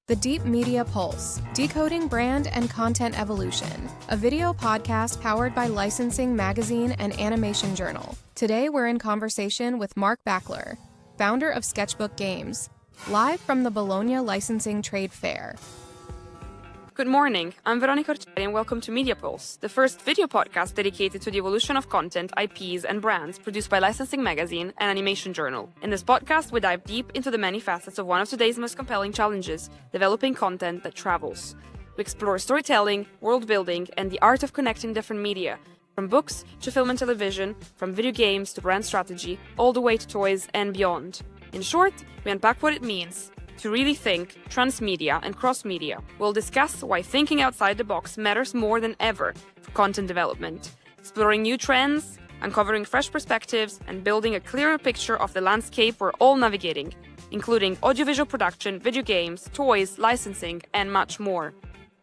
The Deep Media Pulse, Decoding Brand and Content Evolution, a video podcast powered by Licensing Magazine and Animation Journal. Today we're in conversation with Mark Backler, founder of Sketchbook Games, live from the Bologna Licensing Trade Fair. Good morning, I'm Veronica Orcelli and welcome to Media Pulse, the first video podcast dedicated to the evolution of content, IPs, and brands produced by Licensing Magazine and Animation Journal. In this podcast, we dive deep into the many facets of one of today's most compelling challenges, developing content that travels. We explore storytelling, world building, and the art of connecting different media, from books to film and television, from video games to brand strategy, all the way to toys and beyond. In short, we unpack what it means to really think transmedia and cross-media. We'll discuss why thinking outside the box matters more than ever for content development, exploring new trends, uncovering fresh perspectives, and building a clearer picture of the landscape we're all navigating, including audiovisual production, video games, toys, licensing, and much more.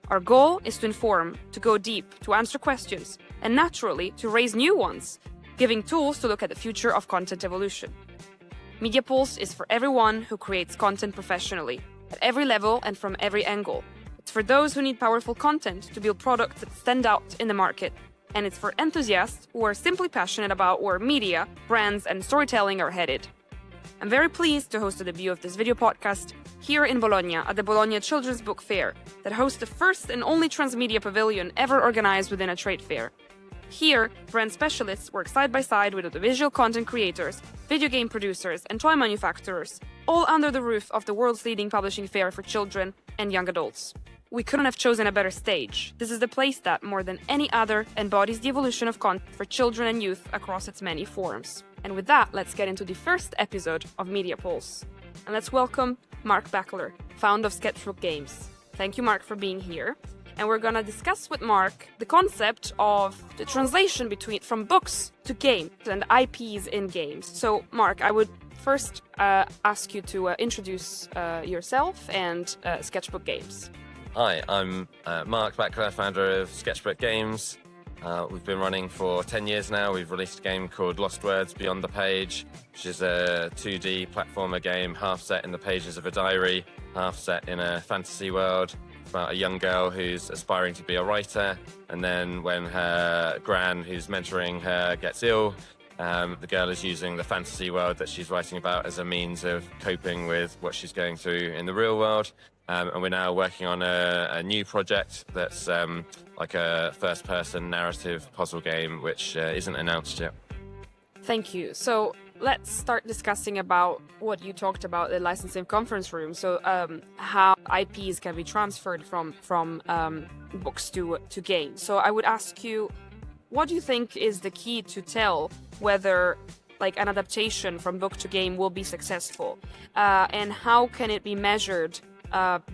Our goal is to inform, to go deep, to answer questions, and naturally, to raise new ones, giving tools to look at the future of content evolution. Media Pulse is for everyone who creates content professionally, at every level and from every angle. It's for those who need powerful content to build products that stand out in the market. And it's for enthusiasts who are simply passionate about where media, brands, and storytelling are headed. I'm very pleased to host the debut of this video podcast here in Bologna at the Bologna Children's Book Fair that hosts the first and only transmedia pavilion ever organized within a trade fair. Here, brand specialists work side by side with audiovisual content creators, video game producers, and toy manufacturers, all under the roof of the world's leading publishing fair for children and young adults. We couldn't have chosen a better stage. This is the place that, more than any other, embodies the evolution of content for children and youth across its many forms. And with that, let's get into the first episode of Media Pulse. And let's welcome Mark Backler, founder of Sketchbook Games. Thank you, Mark, for being here. And we're going to discuss with Mark the concept of the translation from books to games and IPs in games. So, Mark, I would first ask you to introduce yourself and Sketchbook Games. Hi, I'm Mark Backler, founder of Sketchbook Games. We've been running for 10 years now. We've released a game called Lost Words Beyond the Page, which is a 2D platformer game, half set in the pages of a diary, half set in a fantasy world. About a young girl who's aspiring to be a writer, and then when her gran, who's mentoring her, gets ill, the girl is using the fantasy world that she's writing about as a means of coping with what she's going through in the real world. And we're now working on a new project that's like a first-person narrative puzzle game, which isn't announced yet. Thank you. So let's start discussing about what you talked about the licensing conference room. So how IPs can be transferred from books to games. So I would ask you, what do you think is the key to tell whether like an adaptation from book to game will be successful? And how can it be measured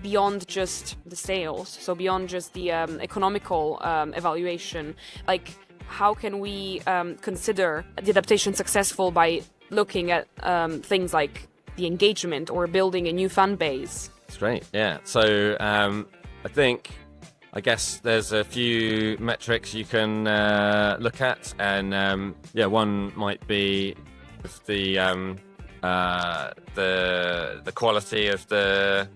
beyond just the sales? So beyond just the economical evaluation, like how can we consider the adaptation successful by looking at things like the engagement or building a new fan base? That's great, yeah. So I guess there's a few metrics you can look at, and one might be the quality of the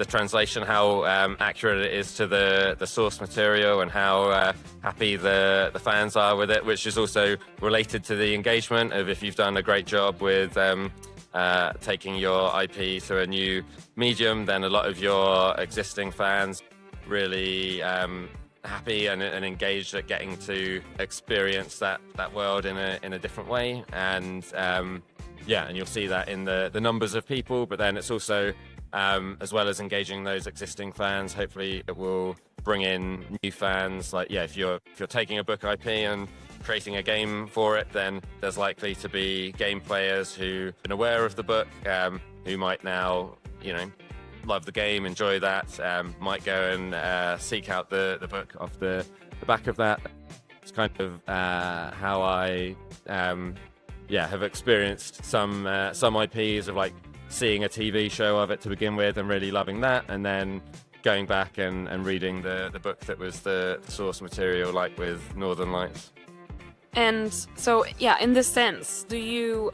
translation, how accurate it is to the source material, and how happy the fans are with it, which is also related to the engagement of if you've done a great job with taking your IP to a new medium, then a lot of your existing fans really happy and engaged at getting to experience that world in a different way. And and you'll see that in the numbers of people, but then it's also as well as engaging those existing fans, hopefully it will bring in new fans. Like, if you're taking a book IP and creating a game for it, then there's likely to be game players who've been aware of the book, who might now, love the game, enjoy that, might go and seek out the book off the back of that. It's kind of how I have experienced some IPs of like seeing a TV show of it to begin with and really loving that, and then going back and reading the book that was the source material, like with Northern Lights. And so, in this sense, do you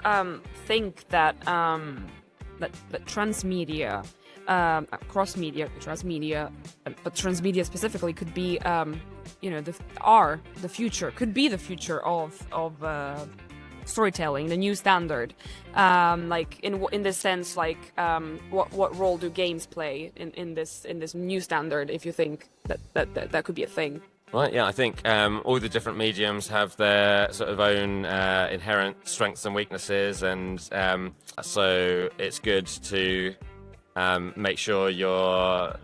think that that transmedia across media, transmedia, but transmedia specifically could be, the future, could be the future of storytelling, the new standard. Like in this sense, like what role do games play in this new standard? If you think that could be a thing. Right, yeah, I think all the different mediums have their sort of own inherent strengths and weaknesses, and so it's good to make sure you're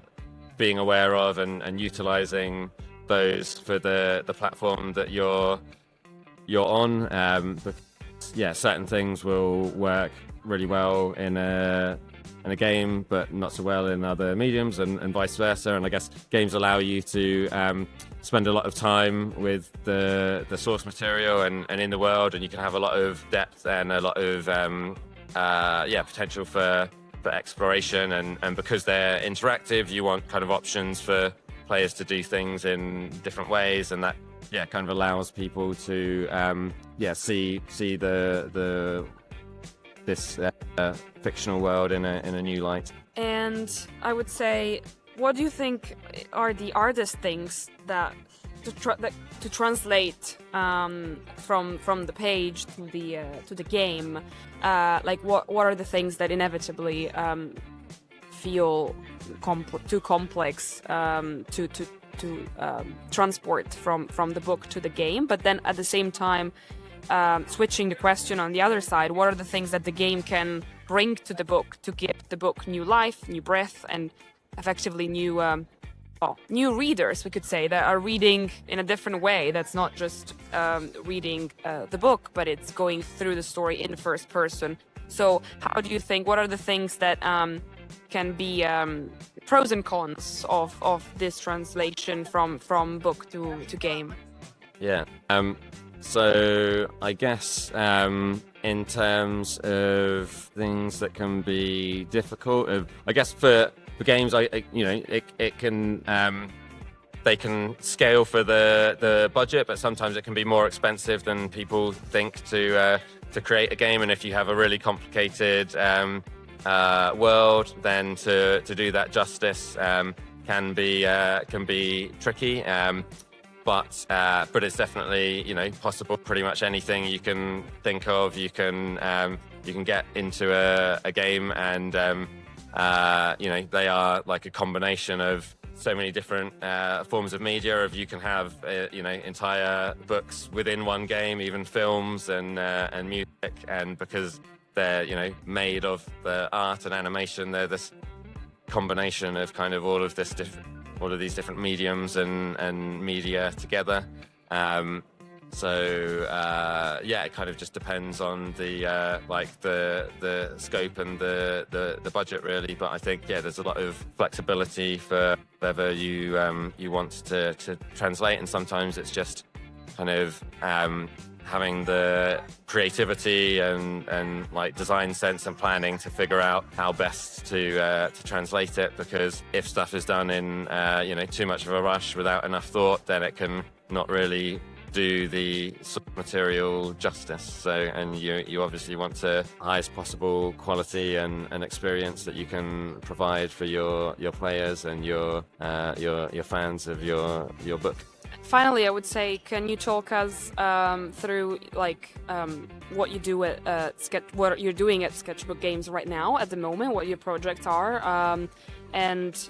being aware of and utilizing those for the platform that you're on. Because, certain things will work really well in a game, but not so well in other mediums, and vice versa. And I guess games allow you to spend a lot of time with the source material and in the world, and you can have a lot of depth and a lot of potential for exploration. And because they're interactive, you want kind of options for players to do things in different ways, and that kind of allows people to see this fictional world in a new light. And I would say, what do you think are the hardest things that to translate from the page to the game? Like what are the things that inevitably feel too complex to transport from the book to the game? But then at the same time, switching the question on the other side, what are the things that the game can bring to the book to give the book new life, new breath, and effectively new readers, we could say, that are reading in a different way, that's not just reading the book, but it's going through the story in first person. So how do you think, what are the things that can be pros and cons of this translation from book to game? So I guess in terms of things that can be difficult, I guess for games, it can they can scale for the budget, but sometimes it can be more expensive than people think to create a game. And if you have a really complicated world, then to do that justice can be tricky. But it's definitely possible. Pretty much anything you can think of, you can get into a game, and they are like a combination of so many different forms of media. Of you can have entire books within one game, even films and music, and because they're made of the art and animation, they're this combination of kind of all of these different mediums and media together. It kind of just depends on the scope and the budget, really. But I think there's a lot of flexibility for whatever you want to translate, and sometimes it's just kind of having the creativity and like design sense and planning to figure out how best to translate it. Because if stuff is done in too much of a rush without enough thought, then it can not really do the material justice. So, and you obviously want the highest possible quality and experience that you can provide for your players and your fans of your book. Finally, I would say, can you talk us through what you do what you're doing at Sketchbook Games right now, at the moment, what your projects are, and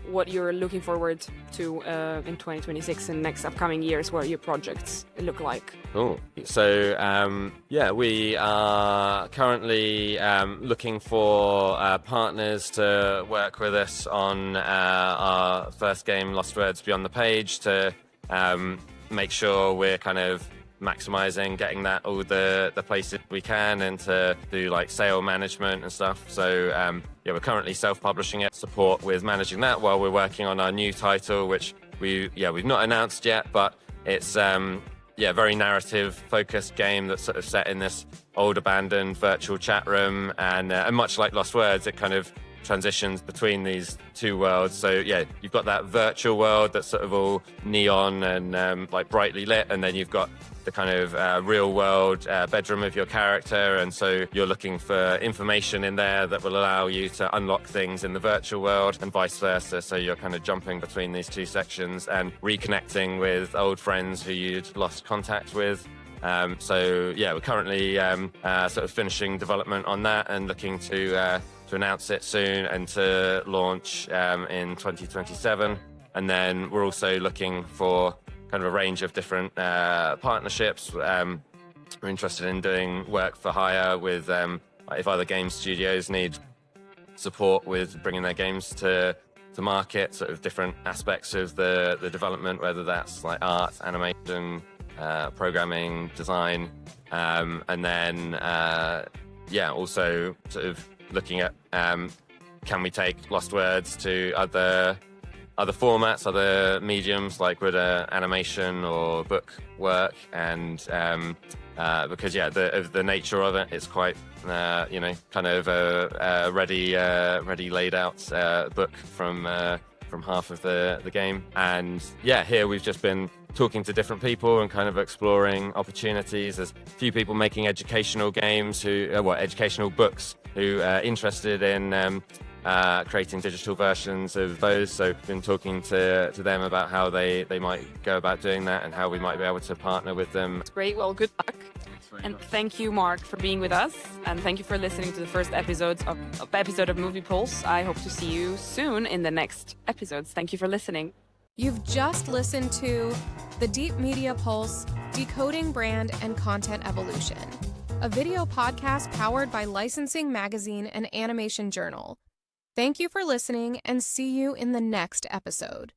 what you're looking forward to in 2026 and next upcoming years, what your projects look like? Cool. So we are currently looking for partners to work with us on our first game, Lost Words Beyond the Page, to make sure we're kind of maximizing getting that all the places we can, and to do like sale management and stuff. So we're currently self-publishing it, support with managing that while we're working on our new title, which we've not announced yet, but it's very narrative focused game that's sort of set in this old abandoned virtual chat room, and much like Lost Words, it kind of transitions between these two worlds. So yeah, you've got that virtual world that's sort of all neon and like brightly lit, and then you've got the kind of real world bedroom of your character, and so you're looking for information in there that will allow you to unlock things in the virtual world and vice versa. So you're kind of jumping between these two sections and reconnecting with old friends who you'd lost contact with. So yeah, we're currently sort of finishing development on that and looking to announce it soon and to launch in 2027. And then we're also looking for kind of a range of different partnerships. We're interested in doing work for hire with if other game studios need support with bringing their games to market, sort of different aspects of the development, whether that's like art, animation, programming, design, and then also sort of looking at can we take Lost Words to other formats, other mediums, like would animation or book work, and because the nature of it, it's quite kind of a ready laid out book from half of the game. And yeah, here we've just been talking to different people and kind of exploring opportunities. There's a few people making educational games educational books who are interested in creating digital versions of those. So we've been talking to them about how they might go about doing that and how we might be able to partner with them. That's great. Well, good luck. And thank you, Mark, for being with us. And thank you for listening to the first episode of Movie Pulse. I hope to see you soon in the next episodes. Thank you for listening. You've just listened to the Deep Media Pulse, Decoding Brand and Content Evolution, a video podcast powered by Licensing Magazine and Animation Journal. Thank you for listening, and see you in the next episode.